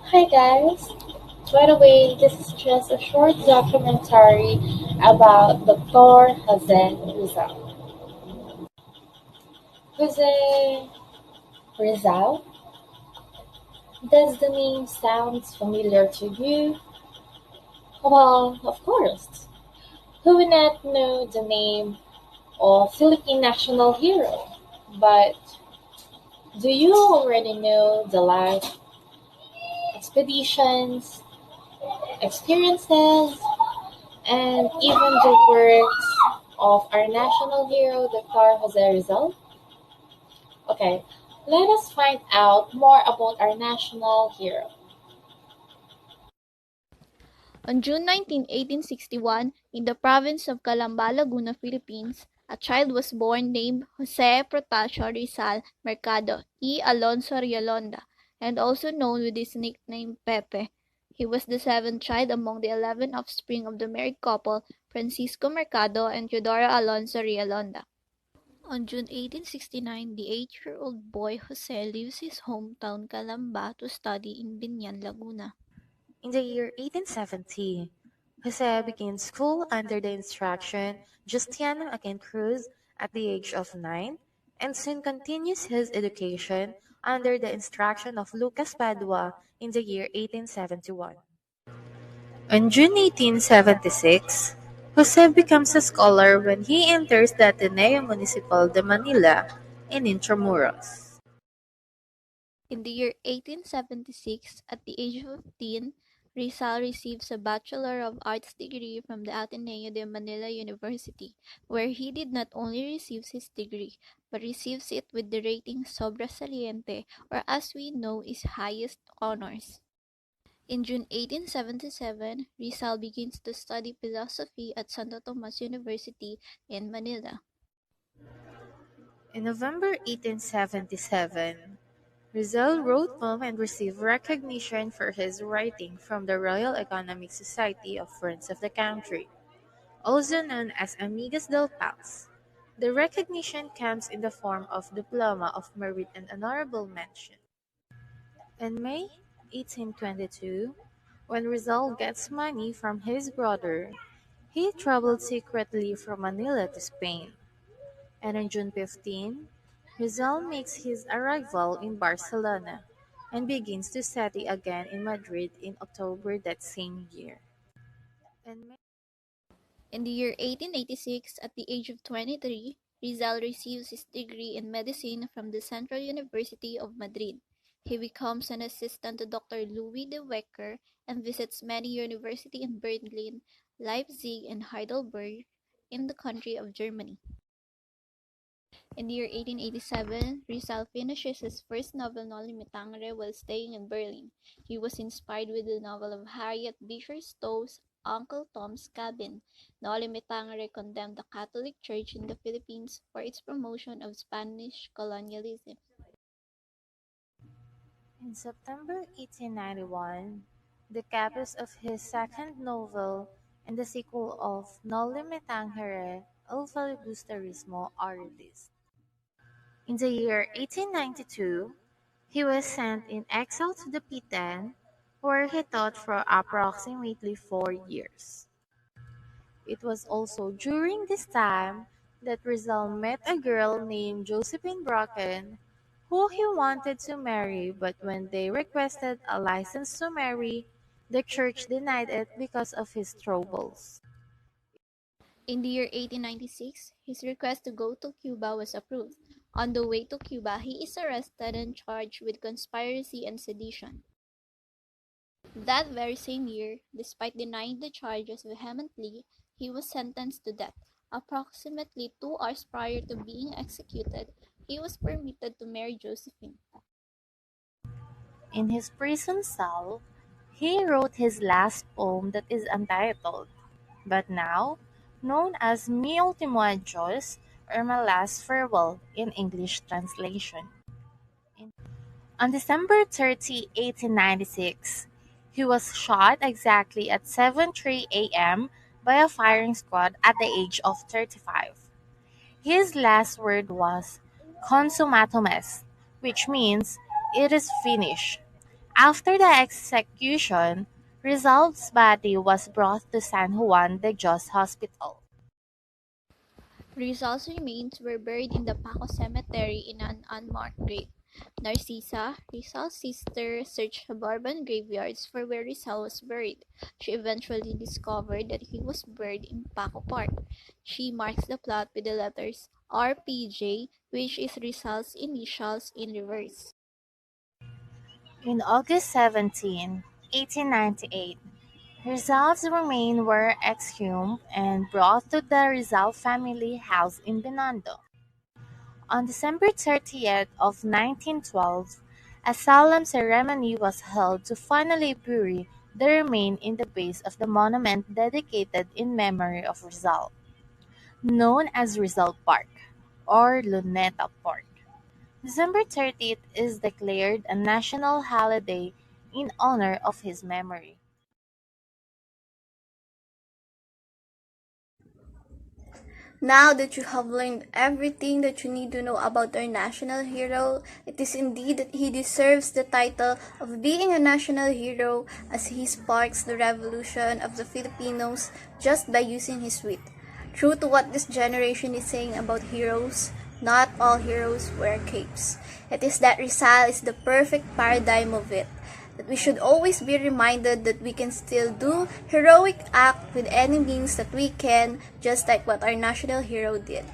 Hi guys. By the way, this is just a short documentary about Dr. Jose Rizal. Jose Rizal? Does the name sound familiar to you? Well, of course. Who would not know the name of Philippine national hero? But do you already know the life, expeditions, experiences, and even the works of our national hero, Dr. Jose Rizal? Okay, let us find out more about our national hero. On June 19, 1861, in the province of Calamba, Laguna, Philippines, a child was born named Jose Protasio Rizal Mercado y Alonso Riolonda, and also known with his nickname Pepe. He was the seventh child among the 11 offspring of the married couple Francisco Mercado and Teodora Alonso Riolonda. On June 1869, the 8-year-old boy Jose leaves his hometown Calamba to study in Binyan, Laguna. In the year 1870, Jose begins school under the instruction Justiano Akin Cruz at the age of 9 and soon continues his education under the instruction of Lucas Padua in the year 1871. On June 1876, Jose becomes a scholar when he enters the Ateneo Municipal de Manila in Intramuros. In the year 1876, at the age of 15, Rizal receives a Bachelor of Arts degree from the Ateneo de Manila University, where he did not only receive his degree, but receives it with the rating sobresaliente, or as we know is highest honors. In June 1877, Rizal begins to study philosophy at Santo Tomas University in Manila. In November 1877, Rizal wrote poem and received recognition for his writing from the Royal Economic Society of Friends of the Country, also known as Amigas del Pax. The recognition comes in the form of Diploma of Merit and Honorable Mention. In May 1822, when Rizal gets money from his brother, he traveled secretly from Manila to Spain, and on June 15, Rizal makes his arrival in Barcelona and begins to study again in Madrid in October that same year. In May In the year 1886, at the age of 23, Rizal receives his degree in medicine from the Central University of Madrid. He becomes an assistant to Dr. Louis de Wecker and visits many universities in Berlin, Leipzig, and Heidelberg in the country of Germany. In the year 1887, Rizal finishes his first novel Noli Me Tangere while staying in Berlin. He was inspired with the novel of Harriet Beecher Stowe's Uncle Tom's Cabin. Noli Me Tangere condemned the Catholic Church in the Philippines for its promotion of Spanish colonialism. In September 1891, the copies of his second novel and the sequel of Noli Me Tangere, El Filibusterismo are released. In the year 1892, he was sent in exile to the Pitan, where he taught for approximately 4 years. It was also during this time that Rizal met a girl named Josephine Brocken, who he wanted to marry, but when they requested a license to marry, the church denied it because of his troubles. In the year 1896, his request to go to Cuba was approved. On the way to Cuba, he is arrested and charged with conspiracy and sedition. That very same year, despite denying the charges vehemently, he was sentenced to death. Approximately 2 hours prior to being executed, he was permitted to marry Josephine. In his prison cell, he wrote his last poem that is untitled, but now known as Mi Ultimo Adios or My Last Farewell in English translation. On December 30, 1896, he was shot exactly at 7:03 a.m. by a firing squad at the age of 35. His last word was "consummatum est," which means "it is finished." After the execution, Rizal's body was brought to San Juan de Dios Hospital. Rizal's remains were buried in the Paco Cemetery in an unmarked grave. Narcisa, Rizal's sister, searched suburban graveyards for where Rizal was buried. She eventually discovered that he was buried in Paco Park. She marks the plot with the letters RPJ, which is Rizal's initials, in reverse. In August 17, 1898, Rizal's remains were exhumed and brought to the Rizal family house in Binondo. On December 30th, 1912, a solemn ceremony was held to finally bury the remains in the base of the monument dedicated in memory of Rizal, known as Rizal Park or Luneta Park. December 30th is declared a national holiday in honor of his memory. Now that you have learned everything that you need to know about our national hero, it is indeed that he deserves the title of being a national hero as he sparks the revolution of the Filipinos just by using his wit. True to what this generation is saying about heroes, not all heroes wear capes. It is that Rizal is the perfect paradigm of it. That we should always be reminded that we can still do heroic act with any means that we can, just like what our national hero did.